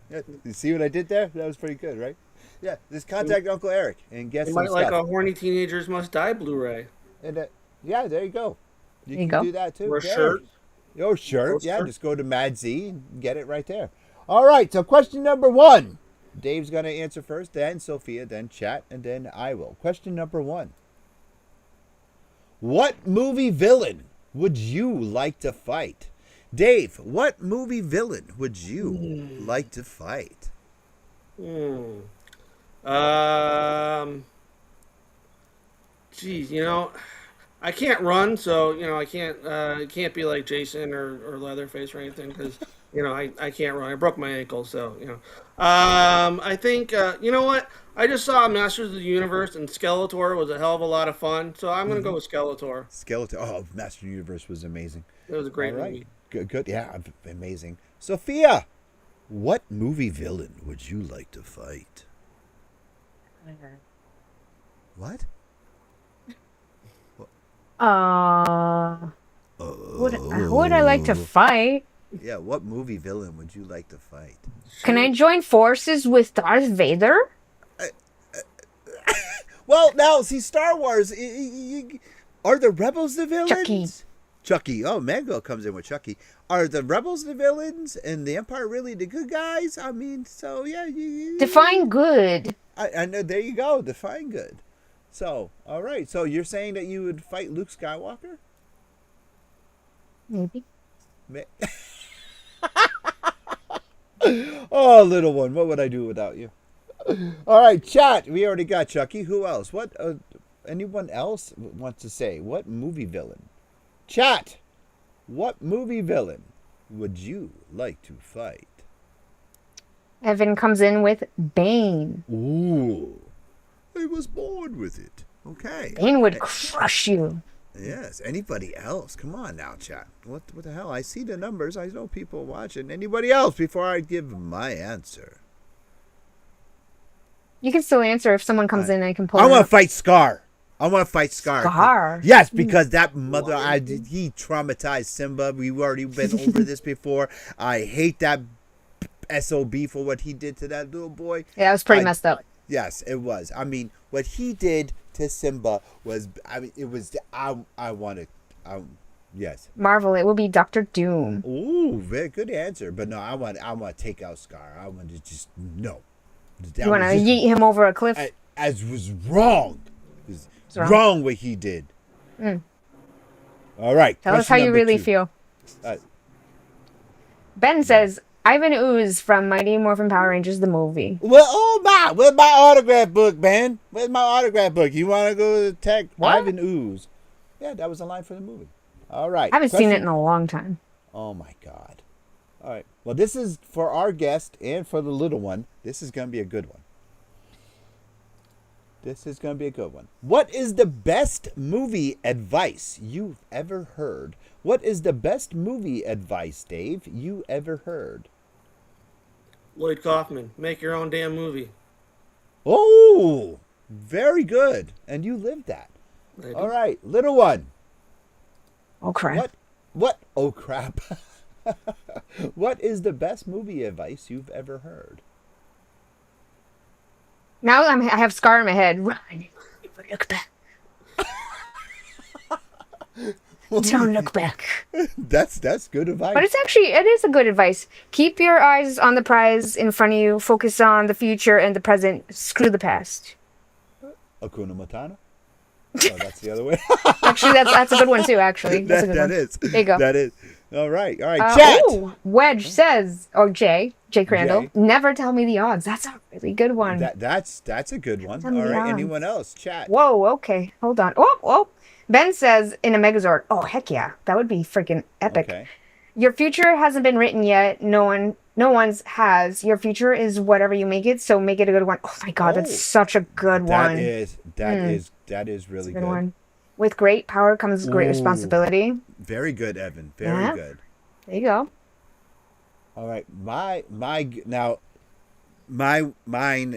Yeah, you see what I did there? That was pretty good, right? Yeah, just contact Uncle Eric and get some might stuff. like a Horny Teenagers Must Die Blu-ray. And yeah, there you go. You can go. do that too. Or a Yeah. shirt. Your shirt. Poster. Yeah, just go to Mad Z and get it right there. All right, so question number 1. Dave's going to answer first, then Sophia, then chat, and then I will. Question number 1. What movie villain would you like to fight? Dave, what movie villain would you like to fight? Geez, I can't run, so I can't. It can't be like Jason or Leatherface or anything because I can't run. I broke my ankle, so I think you know what? I just saw Masters of the Universe, and Skeletor was a hell of a lot of fun, so I'm gonna go with Skeletor. Skeletor. Oh, Master of the Universe was amazing. It was a great All right. movie. Good. Yeah, amazing. Sophia, what movie villain would you like to fight? What? Who would I like to fight? Yeah, what movie villain would you like to fight? Can I join forces with Darth Vader? Well, now, see, Star Wars, are the Rebels the villains? Chucky. Oh, Mango comes in with Chucky. Are the Rebels the villains and the Empire really the good guys? I mean, so, yeah. Define good. I know, there you go, define good. So, all right. So, you're saying that you would fight Luke Skywalker? Maybe. Oh, little one, what would I do without you? All right, chat. We already got Chucky. Who else? What? Anyone else wants to say? What movie villain? Chat. What movie villain would you like to fight? Evan comes in with Bane. Ooh, I was born with it. Okay. Bane would crush you. Yes. Anybody else? Come on now, chat. What the hell? I see the numbers. I know people watching. Anybody else before I give my answer? You can still answer if someone comes in. I can pull. I it want up. to fight Scar. I want to fight Scar. Scar? Yes, because that mother, he traumatized Simba. We've already been over this before. I hate that SOB for what he did to that little boy. Yeah, that was pretty messed up. Yes, it was. I mean, what he did to Simba was, it was, yes. Marvel, it will be Doctor Doom. Ooh, very good answer. But no, I want to take out Scar. I want to just, no. You want to yeet him over a cliff? As was wrong. It was wrong what he did. All right. Tell us how you really feel. Ben says, Ivan Ooze from Mighty Morphin Power Rangers, the movie. Well, where's my autograph book, man? Where's my autograph book? You want to go attack Ivan Ooze? Yeah, that was a line for the movie. All right. I haven't seen it in a long time. Oh, my God. All right. Well, this is for our guest and for the little one. This is going to be a good one. What is the best movie advice you've ever heard? What is the best movie advice, Dave, you ever heard? Lloyd Kaufman, make your own damn movie. Oh, very good. And you lived that. All right, little one. Oh, crap. What? Oh, crap. What is the best movie advice you've ever heard? Now I have Scar in my head. Run. Never look back. Don't look back. That's good advice. But it is a good advice. Keep your eyes on the prize in front of you. Focus on the future and the present. Screw the past. Hakuna Matata? Oh, that's the other way. Actually, that's a good one too. Actually, that's a good one. That is. There you go. That is. All right. Chat. Wedge says, or Jay Crandall, never tell me the odds. That's a really good one. That's a good one. Tell me All the right. odds. Anyone else? Chat. Whoa. Okay. Hold on. Oh. Ben says in a Megazord. Oh, heck yeah. That would be freaking epic. Okay. Your future hasn't been written yet. No one's has. Your future is whatever you make it, so make it a good one. Oh my god, Oh, that's such a good one. That is really Good good. one. With great power comes great Ooh. responsibility. Very good, Evan. Very Yeah. good. There you go. All right, mine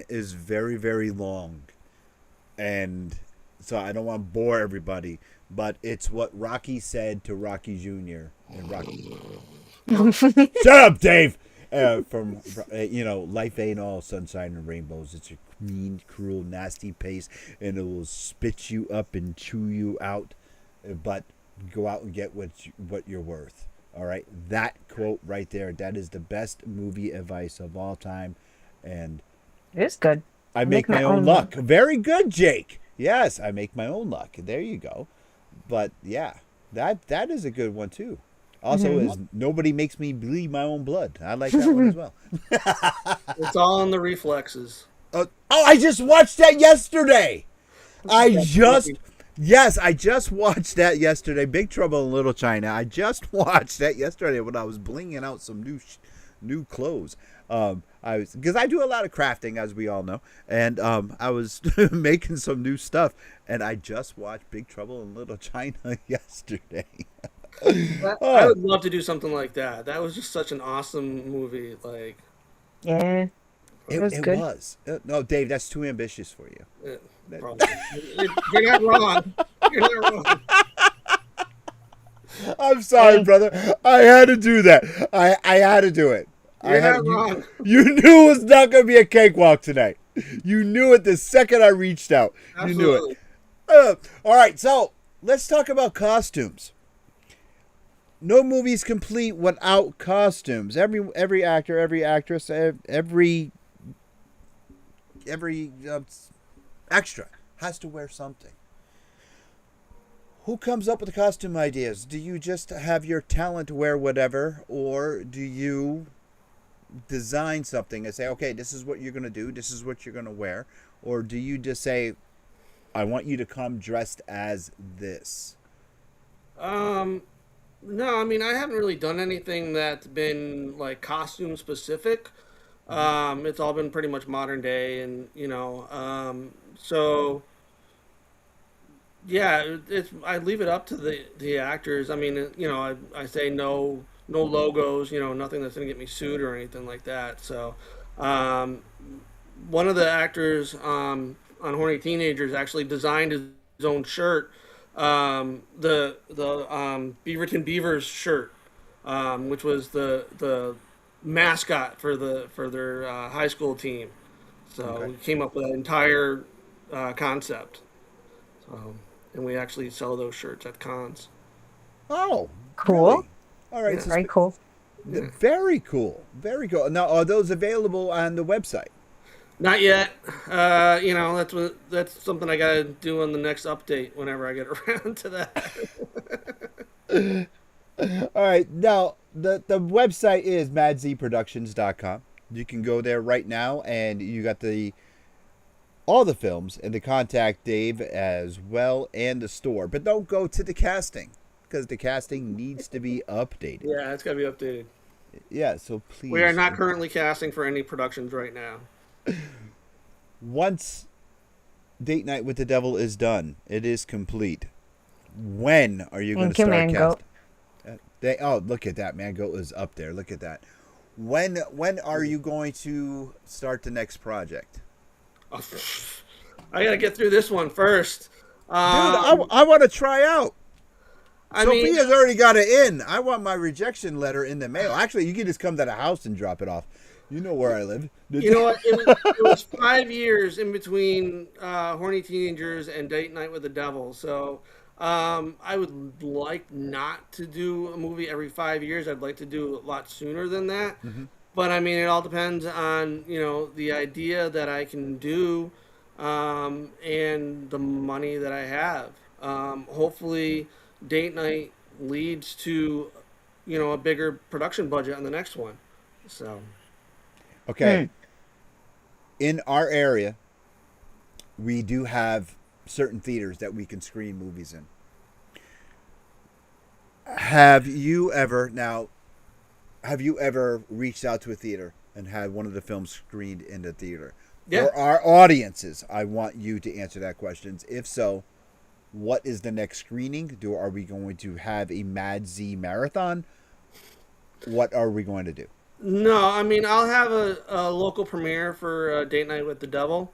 is very, very long, and so I don't want to bore everybody, but it's what Rocky said to Rocky Jr. and Rocky. Shut up, Dave. From life ain't all sunshine and rainbows. It's a mean, cruel, nasty pace, and it will spit you up and chew you out. But go out and get what you're worth. All right, that quote right there. That is the best movie advice of all time, and It is good. I make my own luck. Very good, Jake. Yes, I make my own luck. There you go. But yeah, that is a good one too. Also, is nobody makes me bleed my own blood. I like that one as well. It's all in the reflexes. I just watched that yesterday. I just watched that yesterday. Big Trouble in Little China. I just watched that yesterday when I was blinging out some new clothes. Because I do a lot of crafting, as we all know, and I was making some new stuff, and I just watched Big Trouble in Little China yesterday. I would love to do something like that. That was just such an awesome movie. Like, Yeah. It was. No, Dave, that's too ambitious for you. probably. You're not wrong. You're not wrong. I'm sorry, brother. I had to do that. I had to do it. You're not wrong. You knew it was not going to be a cakewalk tonight. You knew it the second I reached out. Absolutely. You knew it. All right, so let's talk about costumes. No movie's complete without costumes. Every actor, every actress, every extra has to wear something. Who comes up with the costume ideas? Do you just have your talent wear whatever, or do you design something and say, okay, this is what you're going to do, this is what you're going to wear, or do you just say, I want you to come dressed as this? No, I mean, I haven't really done anything that's been like costume specific. It's all been pretty much modern day, and so yeah, I leave it up to the actors. I mean, I say no logos, nothing that's gonna get me sued or anything like that. So, one of the actors on Horny Teenagers actually designed his own shirt. The Beaverton Beavers shirt, which was the mascot for their high school team. So we came up with that entire concept. So, and we actually sell those shirts at cons. Oh, Cool. really? All right, Very cool. Very cool. Very cool. Now, are those available on the website? Not yet. That's something I gotta do on the next update whenever I get around to that. All right. Now, the website is madzproductions.com. You can go there right now, and you got all the films and to contact Dave as well, and the store. But don't go to the casting, because the casting needs to be updated. Yeah, it's gotta be updated. Yeah, so please. We are not currently casting for any productions right now. Once Date Night with the Devil is done, it is complete. When are you going to start casting? Look at that. Mango is up there. Look at that. When are you going to start the next project? I gotta get through this one first. Dude, I want to try out. Sophia's mean, already got it in. I want my rejection letter in the mail. Actually, you can just come to the house and drop it off. You know where I live. you know what? It was 5 years in between Horny Teenagers and Date Night with the Devil. So I would like not to do a movie every 5 years. I'd like to do a lot sooner than that. Mm-hmm. But I mean, it all depends on the idea that I can do and the money that I have. Hopefully, Date Night leads to a bigger production budget on the next one. So. Okay. In our area, we do have certain theaters that we can screen movies in. Have you ever, now, have you ever reached out to a theater and had one of the films screened in the theater? Yeah. For our audiences, I want you to answer that question. If so, what is the next screening? Are we going to have a Mad Z marathon? What are we going to do? No, I mean I'll have a local premiere for Date Night with the Devil.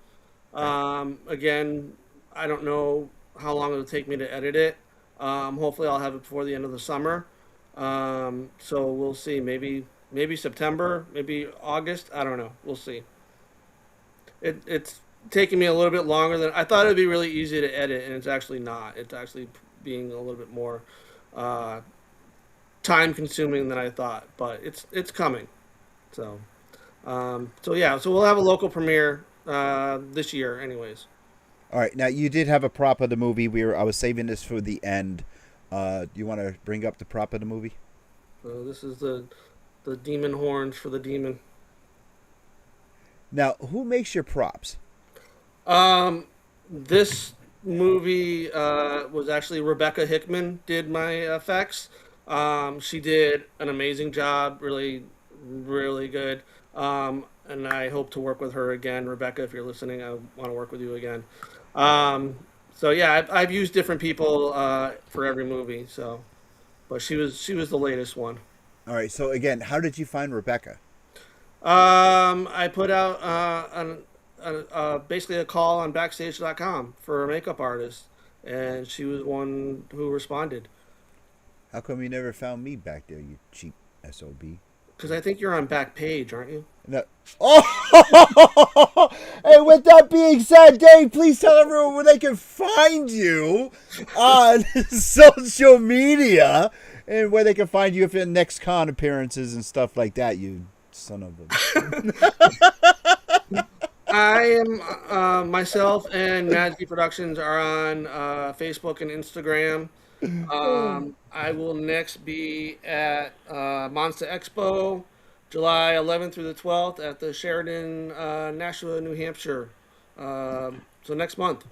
Again, I don't know how long it'll take me to edit it. Hopefully, I'll have it before the end of the summer. So we'll see. Maybe September, maybe August. I don't know. We'll see. It's taking me a little bit longer than I thought. It'd be really easy to edit, and it's actually not. It's actually being a little bit more time consuming than I thought. But it's coming. So yeah. So we'll have a local premiere this year, anyways. All right. Now you did have a prop of the movie. I was saving this for the end. Do you want to bring up the prop of the movie? So this is the demon horns for the demon. Now, who makes your props? This movie was actually Rebecca Hickman did my effects. She did an amazing job, really, really good. And I hope to work with her again. Rebecca, if you're listening, I want to work with you again. So yeah, I've used different people for every movie. So, but she was the latest one. All right. So again, how did you find Rebecca? I put out basically a call on Backstage.com for a makeup artist, and she was one who responded. How come you never found me back there, you cheap SOB? Because I think you're on Backpage, aren't you? No. Oh! Hey, with that being said, Dave, please tell everyone where they can find you on social media and where they can find you if your next con appearances and stuff like that, you son of a... I am myself and Magic Productions are on Facebook and Instagram. I will next be at Monster Expo, July 11th through the 12th at the Sheridan, Nashua, New Hampshire. So next month,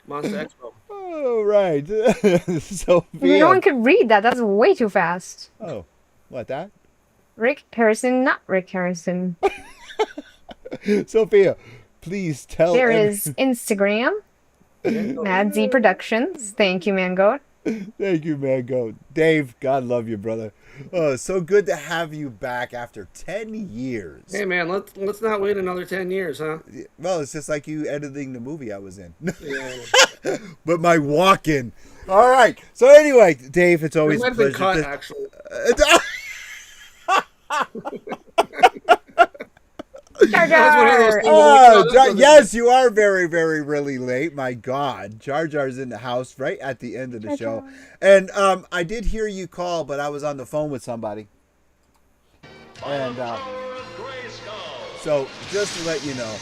Monster Expo. Oh, right. Sophia. No one could read that. That's way too fast. Oh, what, that? Rick Harrison, not Rick Harrison. Sophia, please tell There is Instagram, Mad Z Productions. Thank you, Mangoat. Thank you, Mango. Dave, God love you, brother. Oh, so good to have you back after 10 years. Hey man, let's not wait another 10 years, huh? Well, it's just like you editing the movie I was in. Yeah. But my walk-in. All right. So anyway, Dave, it's It always might a have been pleasure. cut, actually. Jar That's one of those Jar. things Oh, yes, you are very, very, really late. My God. Jar Jar's in the house right at the end of the show. And I did hear you call, but I was on the phone with somebody. And so just to let you know.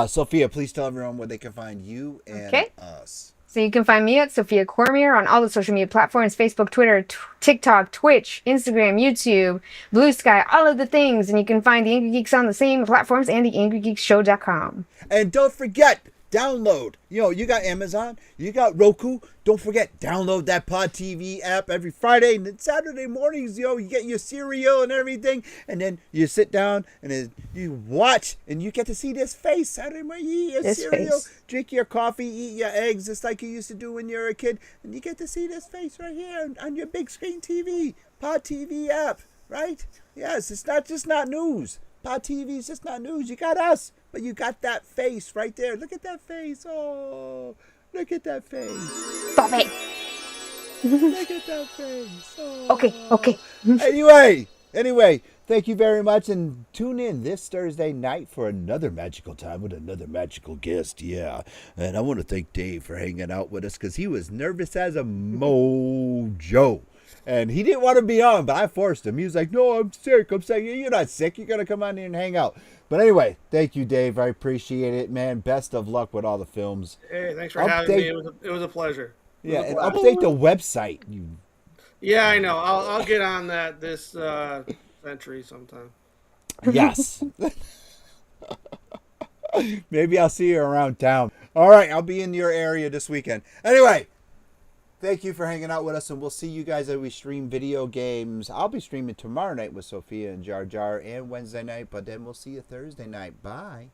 Sophia, please tell everyone where they can find you and us. So you can find me at Sophia Cormier on all the social media platforms: Facebook, Twitter, TikTok, Twitch, Instagram, YouTube, Blue Sky, all of the things. And you can find the Angry Geeks on the same platforms and the AngryGeeksShow.com. And don't forget, download. You got Amazon, you got Roku. Don't forget, download that Pod TV app every Friday and then Saturday mornings. You get your cereal and everything, and then you sit down and then you watch, and you get to see this face Saturday morning. You eat your This cereal, face. drink your coffee, eat your eggs, just like you used to do when you were a kid, and you get to see this face right here on your big screen TV, Pod TV app, right? Yes, it's not news. Pod TV is just not news. You got us, but you got that face right there. Look at that face. Oh, look at that face. Stop it. Look at that face. Oh. Okay. Anyway, thank you very much, and tune in this Thursday night for another magical time with another magical guest. Yeah, and I want to thank Dave for hanging out with us because he was nervous as a mojo. And he didn't want to be on, but I forced him. He was like, no, I'm sick. I'm saying, you're not sick. You're going to come on here and hang out. But anyway, thank you, Dave. I appreciate it, man. Best of luck with all the films. Hey, thanks for having me. It was a pleasure. Yeah, and update the website. Yeah, I know. I'll get on that this century sometime. Yes. Maybe I'll see you around town. All right, I'll be in your area this weekend. Anyway, Thank you for hanging out with us, and we'll see you guys as we stream video games. I'll be streaming tomorrow night with Sophia and Jar Jar, and Wednesday night, but then we'll see you Thursday night. Bye.